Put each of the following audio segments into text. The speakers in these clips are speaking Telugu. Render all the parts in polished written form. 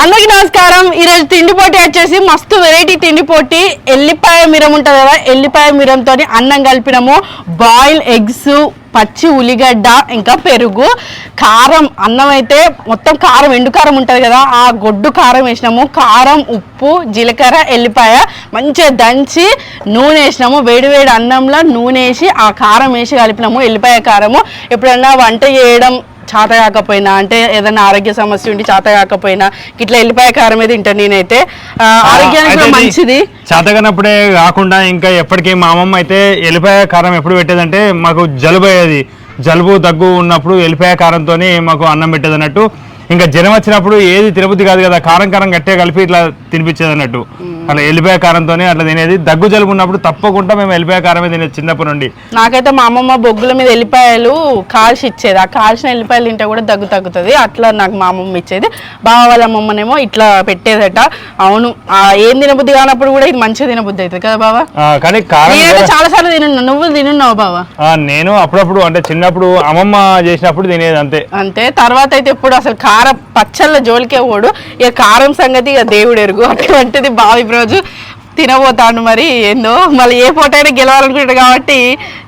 అందరికీ నమస్కారం. ఈరోజు తిండి పోటీ వచ్చేసి మస్తు వెరైటీ తిండి పోటీ. ఎల్లిపాయ మిరం ఉంటుంది కదా, ఎల్లిపాయ మిరంతో అన్నం కలిపినాము. బాయిల్ ఎగ్స్, పచ్చి ఉల్లిగడ్డ, ఇంకా పెరుగు, కారం. అన్నం అయితే మొత్తం కారం, ఎండు కారం ఉంటుంది కదా, ఆ గొడ్డు కారం వేసినాము. కారం, ఉప్పు, జీలకర్ర, ఎల్లిపాయ మంచిగా దంచి నూనె వేసినాము. వేడి వేడి అన్నంలో నూనె వేసి ఆ కారం వేసి కలిపినాము. ఎల్లిపాయ కారము. ఎప్పుడన్నా వంట చేయడం చేత కాకపోయినా, అంటే ఏదైనా ఆరోగ్య సమస్య ఉండి చేత కాకపోయినా ఇట్లా ఎల్లిపాయ కారం అయితే తింటాను నేనైతే. ఆరోగ్యానికి మంచిది. చేతగానప్పుడే కాకుండా ఇంకా ఎప్పటికీ మా అమ్మమ్మ అయితే ఎల్లిపాయ కారం ఎప్పుడు పెట్టేదంటే, మాకు జలుబు అయ్యేది. జలుబు దగ్గు ఉన్నప్పుడు ఎల్లిపాయ కారంతో మాకు అన్నం పెట్టేది అన్నట్టు. ఇంకా జనం వచ్చినప్పుడు ఏది తినబుద్ధి కాదు కదా, కారం కారం గట్టిగా కలిపి ఇట్లా తినిపించేది అన్నట్టు. అలా ఎల్లిపాయ కారంతోనే అట్లా తినేది. దగ్గు జలుబు ఉన్నప్పుడు తప్పకుండా మేము ఎల్లిపాయ కారమే తినేది చిన్నప్పటి నుండి. నాకైతే మా అమ్మమ్మ బొగ్గుల మీద ఎల్లిపాయలు కాల్చి ఇచ్చేది. ఆ కాల్చిన ఎల్లిపాయలు తింటే కూడా దగ్గు తగ్గుతుంది. అట్లా నాకు మా అమ్మమ్మ ఇచ్చేది. బావ వాళ్ళ అమ్మమ్మనేమో ఇట్లా పెట్టేదట. అవును, ఏం తినబుద్ధి కానప్పుడు కూడా ఇది మంచిగా తినబుద్ధి అవుతుంది కదా బావా. కానీ కారం చాలా సార్లు తిన్నా. నువ్వు తినున్నావు బావా? నేను అప్పుడప్పుడు, అంటే చిన్నప్పుడు అమ్మమ్మ చేసినప్పుడు తినేది అంతే. అంతే. తర్వాత అయితే ఎప్పుడు అసలు కారం పచ్చళ్ళ జోలికే పోడు. ఇక కారం సంగతి ఇక దేవుడు ఎరుగు. అటువంటిది బావ రోజు తినబోతాను. మరి ఏందో మళ్ళీ ఏ ఫోటో అయినా గెలవాలనుకుంటాడు కాబట్టి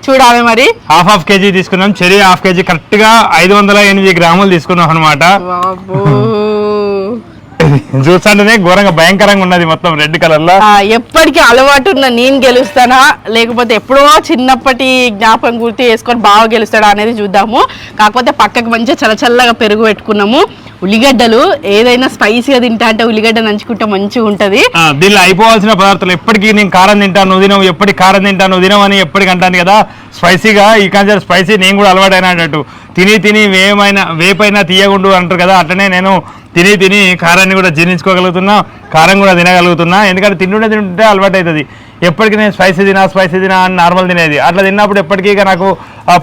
చూడాలి. మరి హాఫ్ కేజీ తీసుకున్నాం. చెరి హాఫ్ కేజీ కరెక్ట్ గా 508 గ్రాములు తీసుకున్నాం అనమాట. చూస్తుంటేనే ఘోరంగా భయంకరంగా ఉన్నది, మొత్తం రెడ్ కలర్ లో. ఎప్పటికీ అలవాటు ఉన్న నేను గెలుస్తానా, లేకపోతే ఎప్పుడో చిన్నప్పటి జ్ఞాపకం గుర్తు చేసుకొని బాగా గెలుస్తాడా అనేది చూద్దాము. కాకపోతే పక్కకు మంచిగా చల్లచల్లగా పెరుగు పెట్టుకున్నాము. ఉల్లిగడ్డలు ఏదైనా స్పైసీగా తింటా అంటే ఉల్లిగడ్డ నంచుకుంటే మంచిగా ఉంటది. దీనిలో అయిపోవాల్సిన పదార్థాలు ఎప్పటికీ నేను కారం తింటాను నువ్వు తినవు, ఎప్పటికి కారం తింటాను నువ్వు తినవు అని ఎప్పటికి అంటాను కదా. స్పైసీగా ఈ కాన్సెప్ట్ స్పైసీ నేను కూడా అలవాటైనా అన్నట్టు. తిని వేపైనా తీయగుండు అంటారు కదా, అట్లనే నేను తిని కారాన్ని కూడా జీర్ణించుకోగలుగుతున్నా, కారం కూడా తినగలుగుతున్నా. ఎందుకంటే తింటుంటే అలవాటు అవుతుంది. ఎప్పటికీ నేను స్పైసీ తినా అని నార్మల్ తినేది. అట్లా తిన్నప్పుడు ఎప్పటికీ నాకు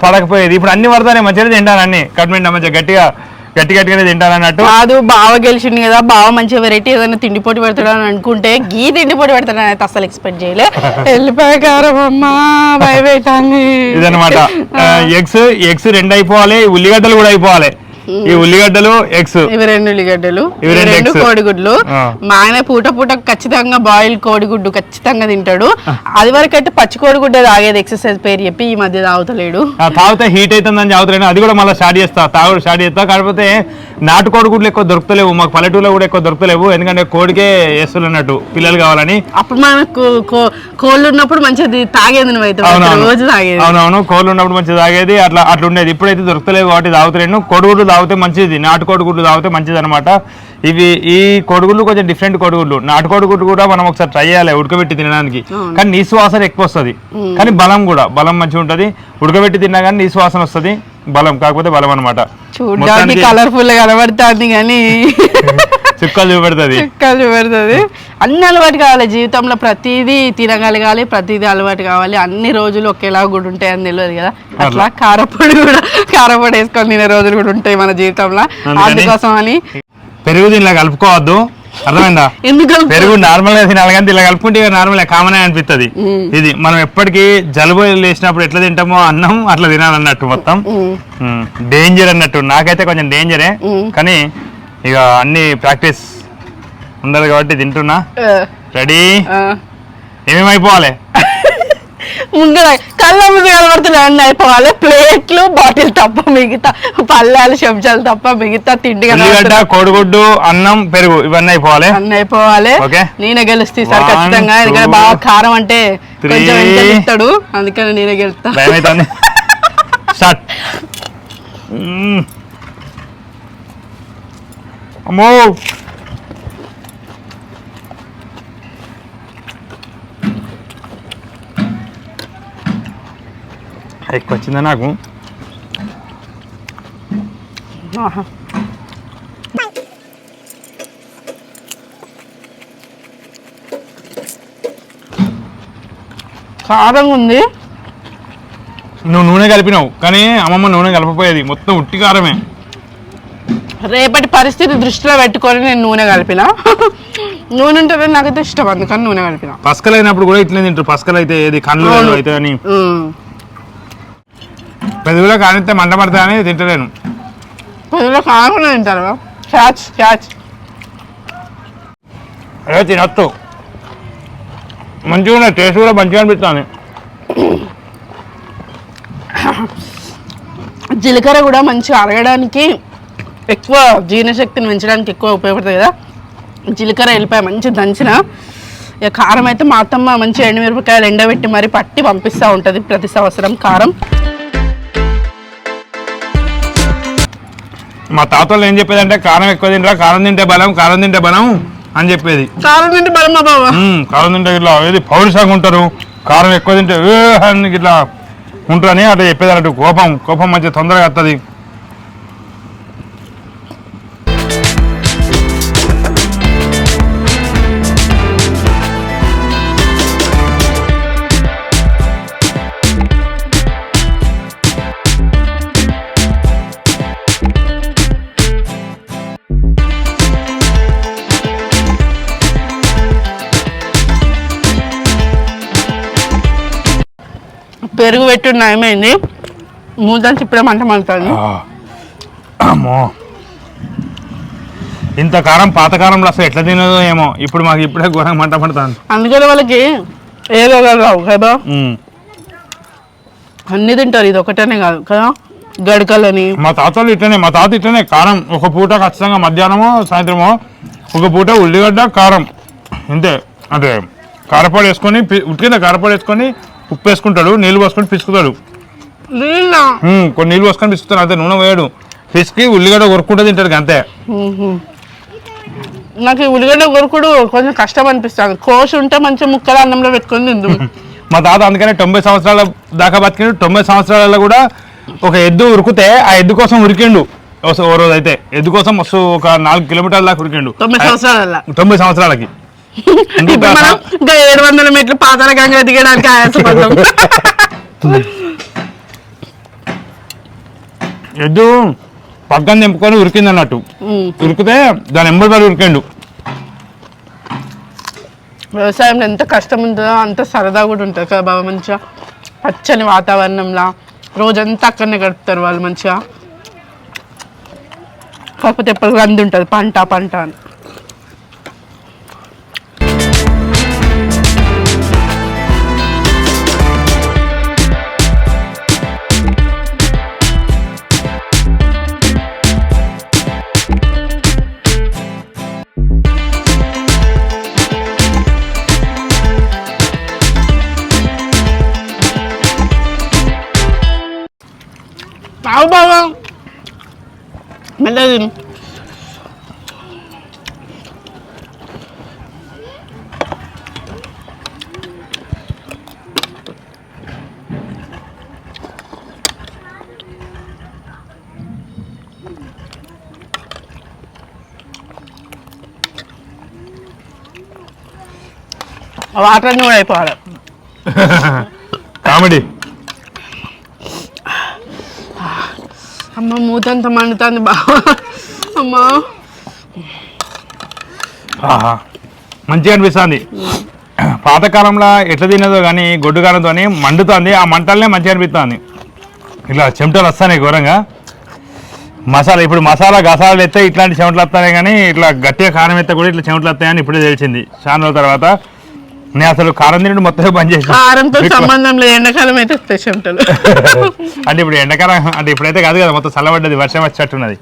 పడకపోయేది. ఇప్పుడు అన్ని పడతానే మంచిగా తింటాను, అన్ని కట్మెంట్ మంచిగా గట్టిగానే తింటాను అన్నట్టు. కాదు, బావ గెలిచింది కదా, బావ మంచిగా వెరైటీ ఏదైనా తిండి పోటీ పెడతాడు అని అనుకుంటే గీ తిండి పోటీ పెడతాడు అయితే అసలు ఎక్స్పెక్ట్ చేయలే. వెళ్ళిపోయే కారం అమ్మా భయపెట్టాలి. ఇదనమాట. ఎగ్స్ 2 అయిపోవాలి, ఉల్లిగడ్డలు కూడా అయిపోవాలి. ఈ ఉల్లిగడ్డలు, ఎగ్స్, ఇవి 2 ఉల్లిగడ్డలు, 2 కోడిగుడ్లు. మా ఆయన పూట ఖచ్చితంగా బాయిల్ కోడిగుడ్డు ఖచ్చితంగా తింటాడు. అది వరకు అయితే పచ్చి కోడిగుడ్డ తాగేది ఎక్సర్సైజ్ పేరు చెప్పి. ఈ మధ్య తాగుతలేడు. తాగితే హీట్ అవుతుందని తాగుతలేడు. అది కూడా మళ్ళీ స్టార్ట్ చేస్తా. కాకపోతే నాటు కోడిగుడ్లు ఎక్కువ దొరుకుతలేవు మాకు, పల్లెటూరులో కూడా ఎక్కువ దొరుకుతలేవు. ఎందుకంటే కోడికే వేస్తున్నట్టు పిల్లలు కావాలని. అప్పుడు మనకు కోళ్ళు ఉన్నప్పుడు మంచిగా తాగేది నువ్వైతే రోజు తాగేది. అవునవును, కోళ్ళు ఉన్నప్పుడు మంచిగా తాగేది. అట్లా ఉండేది. ఇప్పుడైతే దొరుకుతలేవు కాబట్టి తాగుతలేను. కోడిగుడ్లు తాగితే మంచిది, నాటు కోడిగుడ్లు తాగితే మంచిది అనమాట. ఈ కోడిగుడ్లు కొంచెం డిఫరెంట్ కోడిగుడ్లు. నాటు కోడిగుడ్లు కూడా మనం ఒకసారి ట్రై చేయాలి ఉడకబెట్టి తినడానికి. కానీ నీ సువాసన ఎక్కువ వస్తుంది, కానీ బలం మంచిగా ఉంటది. ఉడకబెట్టి తిన్నా కానీ నీ సువాసన వస్తుంది, కాకపోతే బలం అనమాట. చూడడానికి కలర్ఫుల్ గా కనబడుతుంది కానీ చుక్కలు చూపెడుతుంది. అన్ని అలవాటు కావాలి జీవితంలో. ప్రతిదీ తినగలగాలి, ప్రతిదీ అలవాటు కావాలి. అన్ని రోజులు ఒకేలా కూడా ఉంటాయి అని తెలియదు కదా. అట్లా కారపొడి వేసుకొని తినే రోజులు కూడా ఉంటాయి మన జీవితంలో. అందుకోసం అని పెరుగు దీనిలా కలుపుకోవద్దు, అర్థమైందా? పెరుగు నార్మల్ గా తినాలి, కానీ ఇలా కలుపుకుంటే నార్మల్ కామన్ అనిపిస్తుంది. ఇది మనం ఎప్పటికీ జలుబు వేసినప్పుడు ఎట్లా తింటామో అన్నం అట్లా తినాలన్నట్టు. మొత్తం డేంజర్ అన్నట్టు. నాకైతే కొంచెం డేంజరే, కానీ ఇక అన్ని ప్రాక్టీస్ ఉండాలి కాబట్టి తింటున్నా. రెడీ? ఏమేమి అయిపోవాలి? ముంగడ కళ్ళ ముందు కనబడుతున్నాయి అన్నీ అయిపోవాలి. ప్లేట్లు, బాటిల్ తప్ప మిగతా, పళ్ళాలు, చెంచాలు తప్ప మిగతా తిండి. కోడిగుడ్డు, అన్నం, పెరుగు ఇవన్నీ అయిపోవాలి. నేనే గెలుస్తా సార్ ఖచ్చితంగా. ఎందుకంటే బాగా కారం అంటే కొంచెం ఇస్తాడు, అందుకని నేనే గెలుస్తా. స్టార్ట్. అమ్మో, ఎక్కువ వచ్చిందా నాకు? కారంగా ఉంది. నువ్వు నూనె కలిపినావు, కానీ అమ్మమ్మ నూనె కలపపోయేది, మొత్తం ఉట్టి కారమే. రేపటి పరిస్థితి దృష్టిలో పెట్టుకొని నేను నూనె కలిపిన. నూనె ఉంటుందని నాకైతే ఇష్టం, అందుకని నూనె కలిపిన. పసకలు అయినప్పుడు కూడా ఇట్లనే తింటారు. పసకలు అయితే ఏది కళ్ళు అయితే అని, పెదవులో కానిస్తే మంట పడతా అని తింటలేను. పెదవులో కాకుండా తింటారు. అదే తినొచ్చు, మంచిగా ఉన్నాయి, టేస్ట్ కూడా మంచిగా అనిపిస్తుంది. జీలకర్ర కూడా మంచిగా అరగడానికి, ఎక్కువ జీర్ణశక్తిని పెంచడానికి ఎక్కువ ఉపయోగపడుతుంది కదా. జీలకర్ర వెళ్ళిపోయి మంచి దంచిన. ఇక కారం అయితే మా అత్తమ్మ మంచి ఎండుమిరపకాయలు ఎండబెట్టి మరి పట్టి పంపిస్తూ ఉంటుంది ప్రతి సంవత్సరం కారం. మా తాతలు ఏం చెప్పేదంటే కారం ఎక్కువ తింటా, కారం తింటే బలం, కారం తింటే బలం అని చెప్పేది. కారం తింటే బలం మా బాబా, కారం తింటే ఇట్లా ఏది పౌరుషంగా ఉంటారు, కారం ఎక్కువ తింటే అని ఇట్లా ఉంటారని అట్లా చెప్పేది అన్నట్టు. కోపం మంచిగా తొందరగా వస్తుంది. పెరుగు పెట్టి నయమైంది, మూదని ఇప్పుడే మంట మండుతుంది. అమ్మో, ఇంత కారం పాతకాలంలో అసలు ఎట్లా తినదో ఏమో, ఇప్పుడు మాకు ఇప్పుడే ఘోరంగా మంట పడుతుంది. అందుకని వాళ్ళకి ఏదో రావు కదా, అన్ని తింటారు, ఇది ఒకటేనే కాదు కదా. గడకలని మా తాతలు ఇట్లనే, మా తాత ఇట్లనే కారం ఒక పూట ఖచ్చితంగా, మధ్యాహ్నమో సాయంత్రమో ఒక పూట ఉల్లిగడ్డ కారం ఇంతే. అంటే కారపొడి వేసుకొని ఉట్టిన కారపొడి వేసుకొని ఉప్పు వేసుకుంటాడు, నీళ్ళు పోసుకొని పిసుకుతాడు. కొన్ని నీళ్ళు పోసుకొని పిసుకుతాడు అంతే, నూనె వేయడు. పిసికి ఉల్లిగడ్డ కొరుక్కుంటూ తింటాడు అంతే. నాకు ఈ ఉల్లిగడ్డ కొరుకుడు కొంచెం కష్టం అనిపిస్తుంది. కోసి ఉంటే మంచిగా ముక్కలు అన్నంలో పెట్టుకొని తిందు. మా తాత అందుకనే 90 సంవత్సరాల దాకా బతికిండు. 90 సంవత్సరాలలో కూడా ఒక ఎద్దు ఉరికితే ఆ ఎద్దు కోసం ఉరికిండు. ఓ రోజు అయితే ఎద్దు కోసం మస్తు ఒక 4 కిలోమీటర్ల దాకా ఉరికిండు 90 సంవత్సరాలకి. 700 మెట్లు పాతాల గంగ దిగడానికి ఆయాసపడ్డాం. ఎద్దు పక్కన తెంపుకొని ఉరికింది అన్నట్టు, ఉరికితే దాని ఎంబడి ఉరికిండు. వ్యవసాయంలో ఎంత కష్టం ఉంటుందో అంత సరదా కూడా ఉంటుంది కదా బాబా. మంచిగా పచ్చని వాతావరణంలో రోజంతా అక్కడనే గడుపుతారు వాళ్ళు మంచిగా. కాకపోతే ఎప్పటికీ అంది ఉంటుంది పంట అని. ఆవు బాబా మెల్లది. వాటర్ అన్నీ కూడా అయిపోవాలి. కామెడీ. అమ్మ మూతంత మండుతుంది బాబా. అమ్మా మంచిగా అనిపిస్తుంది. పాతకాలంలో ఎట్లా తినదో కానీ గొడ్డు కాలంతో మండుతుంది. ఆ మంటలనే మంచిగా అనిపిస్తుంది. ఇట్లా చెమటలు వస్తాయి ఘోరంగా. మసాలా ఇప్పుడు మసాలా గసాలు ఎత్తే ఇట్లాంటి చెమటలు వస్తాయి, కానీ ఇట్లా గట్టిగా కారం ఎత్తే కూడా ఇట్లా చెమటలు వస్తాయని ఇప్పుడే తెలిసింది చాలా రోజుల తర్వాత. నేను అసలు కారం తినడం మొత్తం బంద్ చేసి, కారంతో సంబంధం లేదు, ఎండాకాలం అయితే వస్తాయి చెమటలు. అంటే ఇప్పుడు ఎండాకాలం అంటే ఇప్పుడైతే కాదు కదా, మొత్తం చల్లబడ్డది, వర్షం వచ్చేట్టున్నది.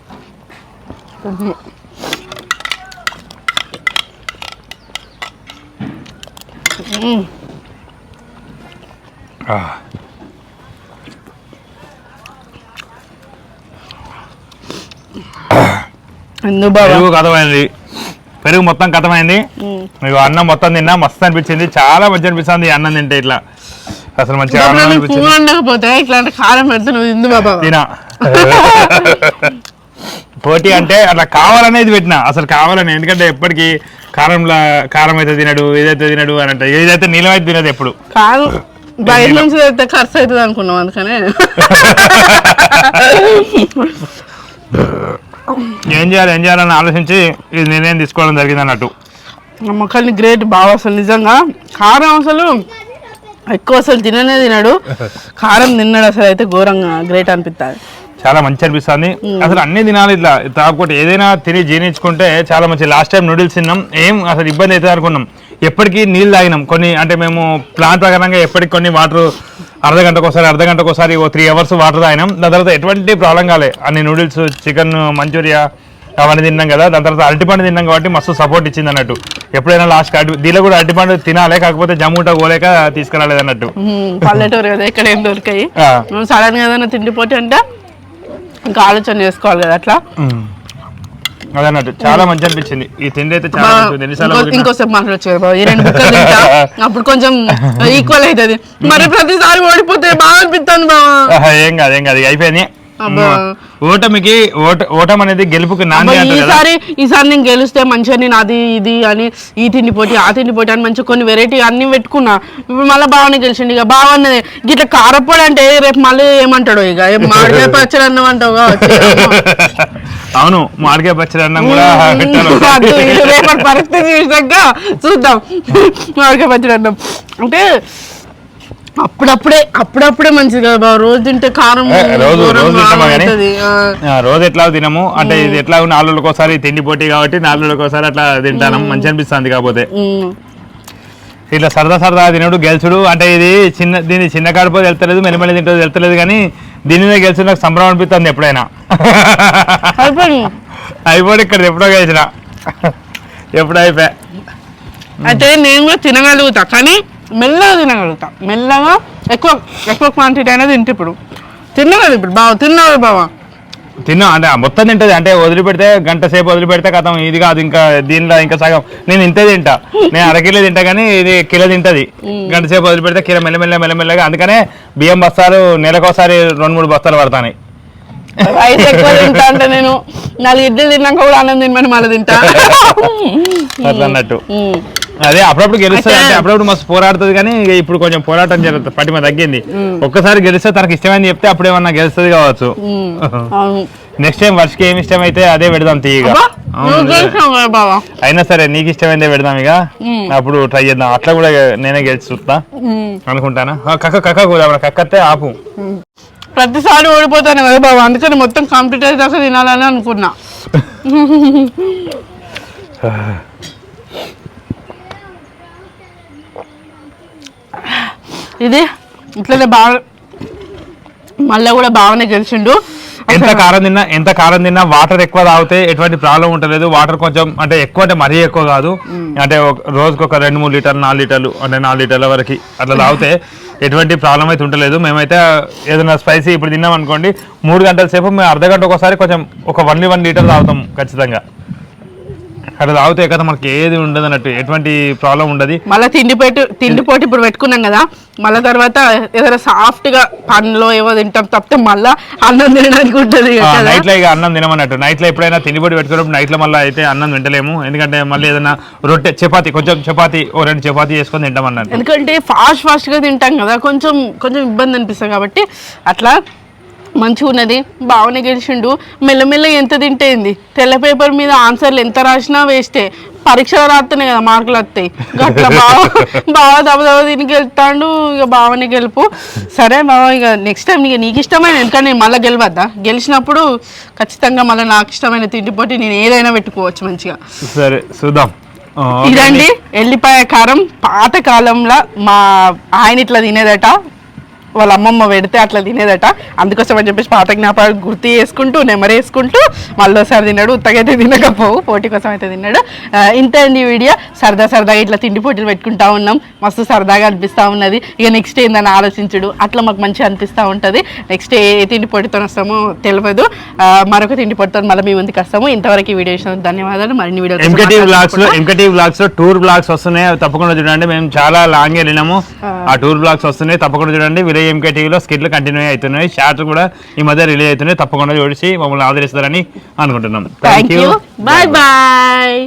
పెరుగు కథమైంది, పెరుగు మొత్తం కథమైంది. మీకు అన్నం మొత్తం తిన్నా మస్తు అనిపించింది, చాలా మంచి అనిపిస్తుంది అన్నం తింటే. ఇట్లా అసలు మంచిగా ఉండకపోతే ఇట్లాంటి కారం పెడితే నువ్వు తిందు బాబా తినా. పోటీ అంటే అట్లా కావాలనేది పెట్టినా, అసలు కావాలని. ఎందుకంటే ఎప్పటికీ కారం అయితే తినడు, ఏదైతే తినడు అని అంటే, ఏదైతే నీళ్ళం అయితే తినదు ఎప్పుడు. కాదు బయట నుంచి అయితే ఖర్చు అవుతుంది అనుకున్నాం, అందుకనే. ఏం చేయాలని ఆలోచించి ఇది నిర్ణయం తీసుకోవడం జరిగింది అన్నట్టు. మొక్కల్ని గ్రేట్ బాగా, అసలు నిజంగా కారం అసలు ఎక్కువ అసలు తినడు, కారం తిన్నాడు అసలు. అయితే ఘోరంగా గ్రేట్ అనిపిస్తుంది. చాలా మంచి అనిపిస్తుంది. అసలు అన్ని తినాలి ఇట్లా, కాకపోతే ఏదైనా తిని జీర్ణించుకుంటే చాలా మంచి. లాస్ట్ టైం నూడిల్స్ తిన్నాం, ఏం అసలు ఇబ్బంది అవుతుంది అనుకున్నాం. ఎప్పటికీ నీళ్ళు తాగినాం కొన్ని, అంటే మేము ప్లాన్ ప్రకారంగా ఎప్పటికి కొన్ని వాటర్ అర్ధగంటకు ఒకసారి 3 hours వాటర్ తాగినాం. దాని తర్వాత ఎటువంటి ప్రాబ్లం కాలే. అన్ని నూడిల్స్, చికెన్ మంచూరియా అవన్నీ తిన్నాం కదా. దాని తర్వాత అరటిపండు తిన్నాం కాబట్టి మస్తు సపోర్ట్ ఇచ్చింది అన్నట్టు. ఎప్పుడైనా లాస్ట్ దీనిలో కూడా అరటిపండు తినాలి, కాకపోతే జమ్ముట పోలేక తీసుకురాలేదు అన్నట్టు. పల్లెటూరు కదా, ఇక్కడ ఏం దొరికాయి. సడన్ గా ఏదైనా తిండిపోతే అంటే ఇంకా ఆలోచన చేసుకోవాలి కదా అట్లా. అదన్నట్టు చాలా మంచి అనిపించింది ఈ తిండి అయితే. చాలా ఇంకోసేపు మాట్లాడచ్చు కదా, ఈ 2 బుక్కలు తింటా అప్పుడు కొంచెం ఈక్వల్ అవుతుంది. మరి ప్రతిసారి ఓడిపోతే బాగా అనిపిస్తుంది బావా. ఏం కాదు అయిపోయింది. ఓటం అనేది గెలుపుకి నాంది. ఈసారి నేను గెలిస్తే మంచిగా నేను అది ఇది అని ఈ తిండి పోటీ ఆ తిండి పోటీ అని మంచిగా కొన్ని వెరైటీ అన్ని పెట్టుకున్నా. ఇప్పుడు మళ్ళీ బాగానే గెలిచిండు. ఇక బాగున్నది ఇట్లా కారపొడి అంటే రేపు మళ్ళీ ఏమంటాడు, ఇక మామిడికాయ పచ్చడి అన్నం అంటావు. అవును, మామిడికాయ పచ్చడి అన్నం కూడా రేపటి పరిస్థితి చూసాక చూద్దాం. మామిడికాయ పచ్చడి అన్నం అంటే అప్పుడప్పుడే మంచిది కదా బాబు. రోజు తింటే కారం రోజు ఎట్లా తినము. అంటే ఇది ఎట్లా 4 రోజులకోసారి తిండి పోటీ కాబట్టి 4 రోజులకోసారి అట్లా తింటాను, మంచి అనిపిస్తుంది. కాకపోతే ఇట్లా సరదా తినడు గెలుచుడు అంటే ఇది దీన్ని చిన్న కడుపు వెళ్తలేదు, మెల్లిమెల్లి తింటూ వెళ్తలేదు. కానీ దీని మీద గెలిచి నాకు సంబరం అనిపిస్తుంది ఎప్పుడైనా. అయిపోయి ఇక్కడ ఎప్పుడో గెలిచిన, ఎప్పుడు అయిపోయా. అయితే నేను కూడా తినగలుగుతా, కానీ మెల్లగా తినగలుగుతా. మెల్లగా ఎక్కువ క్వాంటిటీ అనేది తింటే ఇప్పుడు తిన్నగలదు. ఇప్పుడు బాగా తిన్నావు బావా. తిన్నా అంటే మొత్తం తింటది. అంటే వదిలిపెడితే గంట సేపు వదిలిపెడితే కథం ఇది కాదు. ఇంకా దీనిలో ఇంకా సగం నేను ఇంతే తింటా. నేను 1 కిలో తింటా, కానీ ఇది కిలో తింటది. గంట సేపు వదిలిపెడితే కిలో మెల్లమెల్లగా. అందుకనే బియ్యం బస్తాలు నెలకోసారి 2-3 బస్తాలు పడతాయి. రైస్ ఎక్కువ తింటా అంటే నేను 4 ఇడ్లీలు తిన్నాక కూడా అన్నం తినమని మళ్ళీ తింటా అట్లా అన్నట్టు. అదే అప్పుడప్పుడు గెలుస్తుంది, అంటే అప్పుడప్పుడు మస్తు పోరాడుతుంది. కానీ ఇప్పుడు కొంచెం పోరాటం జరుగుతుంది, పటిమ తగ్గింది. ఒక్కసారి గెలిస్తే తనకు ఇష్టమైంది చెప్తే అప్పుడు ఏమన్నా గెలుస్తుంది కావచ్చు. నెక్స్ట్ టైం వర్షకి ఏమి ఇష్టం అయితే అదే పెడదాం తీయగా. అయినా సరే నీకు ఇష్టమైందే పెడదాం ఇక, అప్పుడు ట్రై చేద్దాం. అట్లా కూడా నేనే గెలిచి చూస్తా అనుకుంటానా. కక్కతే ఆపు. ప్రతిసారి ఓడిపోతాను కదా బాబు, అందుకని మొత్తం కంప్లీట్ అయ్యేదాకా తినాలని అనుకున్నా. ఇది ఇట్లనే బాగా మళ్ళీ కూడా బాగానే గెలిచిండు. ఎంత కారం తిన్నా వాటర్ ఎక్కువ తాగితే ఎటువంటి ప్రాబ్లం ఉండలేదు. వాటర్ కొంచెం అంటే ఎక్కువ, అంటే మరీ ఎక్కువ కాదు. అంటే రోజుకు ఒక 2-3 లీటర్లు 4 లీటర్లు అంటే 4 లీటర్ల వరకు అట్లా తాగితే ఎటువంటి ప్రాబ్లం అయితే ఉండలేదు. మేమైతే ఏదైనా స్పైసీ ఇప్పుడు తిన్నాం అనుకోండి, 3 గంటల సేపు మేము అర్ధగంట ఒకసారి కొంచెం ఒక 1 లీటర్ తాగుతాం ఖచ్చితంగా. అట్లా తాగితే కదా మనకి ఏది ఉండదు అన్నట్టు, ఎటువంటి ప్రాబ్లం ఉండదు. మళ్ళీ తిండి పోటీ ఇప్పుడు పెట్టుకున్నాం కదా, మళ్ళీ తర్వాత ఏదైనా సాఫ్ట్ గా పండ్లో ఏవో తింటాం తప్పితే మళ్ళీ అన్నం తినడానికి ఉంటుంది. నైట్ లో ఇక అన్నం తినమన్నట్టు. నైట్ లో ఎప్పుడైనా తిండి పోటీ పెట్టుకున్నప్పుడు నైట్ లో మళ్ళీ అయితే అన్నం తింటలేము. ఎందుకంటే మళ్ళీ ఏదైనా రొట్టె చపాతి, కొంచెం చపాతి 2 చపాతీ చేసుకొని తింటాం అన్నట్టు. ఎందుకంటే ఫాస్ట్ గా తింటాం కదా, కొంచెం ఇబ్బంది అనిపిస్తుంది. కాబట్టి అట్లా మంచిగా ఉన్నది. బాగానే గెలిచిండు. మెల్లమెల్లగా ఎంత తింటేంది, తెల్ల పేపర్ మీద ఆన్సర్లు ఎంత రాసినా వేస్టే. పరీక్షలు రాస్తున్నాయి కదా మార్కులు వస్తాయి. అట్లా బాగా దెబ్బ దీనికి వెళ్తాడు. ఇక బాగానే గెలుపు. సరే బాబా, ఇక నెక్స్ట్ టైం ఇక నీకు ఇష్టమైన, ఎందుకంటే నేను మళ్ళీ గెలవద్దా, గెలిచినప్పుడు ఖచ్చితంగా మళ్ళీ నాకు ఇష్టమైన తిండి పోటీ నేను ఏదైనా పెట్టుకోవచ్చు మంచిగా. సరే చూద్దాం. ఇదండి ఎల్లిపాయ కారం. పాతకాలంలో మా ఆయన ఇట్లా తినేదట, వాళ్ళ అమ్మమ్మ పెడితే అట్లా తినేదట. అందుకోసం అని చెప్పేసి పాత జ్ఞాపకాలు గుర్తు చేసుకుంటూ నెమరేసుకుంటూ మళ్ళీసారి తిన్నాడు. ఉత్తగైతే తినకపోవు, పోటీ కోసం అయితే తిన్నాడు. ఇంత అండి వీడియో. సరదాగా ఇట్లా తిండి పోటీలు పెట్టుకుంటా ఉన్నాం. మస్తు సరదాగా అనిపిస్తూ ఉన్నది. ఇక నెక్స్ట్ ఏందని ఆలోచించుడు అట్లా మాకు మంచిగా అనిపిస్తూ ఉంటుంది. నెక్స్ట్ ఏ తిండి పోటీతో వస్తామో తెలియదు. మరొక తిండి పోటీతో మళ్ళీ మీ ముందుకు వస్తాము. ఇంతవరకు ఈ వీడియో ఇచ్చిన ధన్యవాదాలు. మరిన్ని వీడియో ఎంకేటీ వ్లాగ్స్ లో టూర్ బ్లాగ్స్ వస్తున్నాయి, తప్పకుండా చూడండి. మేము చాలా లాంగ్ వెళ్ళినాము, ఆ టూర్ బ్లాగ్స్ వస్తున్నాయి, తప్పకుండా చూడండి. ఎంకేటీవీలో స్కిట్లు కంటిన్యూ అవుతున్నాయి, షార్ట్స్ కూడా ఈ మధ్య రిలీజ్ అవుతున్నాయి. తప్పకుండా చూసి మమ్మల్ని ఆదరిస్తారని అనుకుంటున్నాం. Thank you, bye bye.